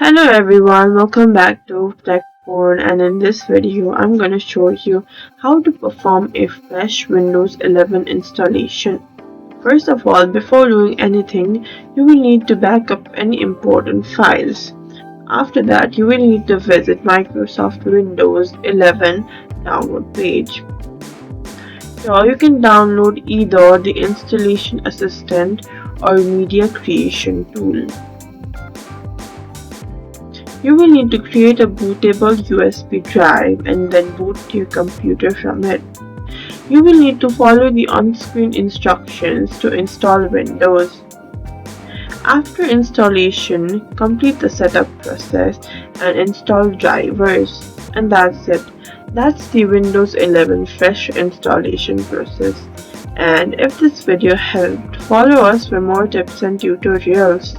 Hello everyone, welcome back to TechPorn, and in this video I'm going to show you how to perform a fresh Windows 11 installation. First of all, before doing anything, you will need to back up any important files. After that, you will need to visit Microsoft Windows 11 download page. Here you can download either the Installation Assistant or Media Creation tool. You will need to create a bootable USB drive and then boot your computer from it. You will need to follow the on-screen instructions to install Windows. After installation, complete the setup process and install drivers. And that's it. That's the Windows 11 fresh installation process. And if this video helped, follow us for more tips and tutorials.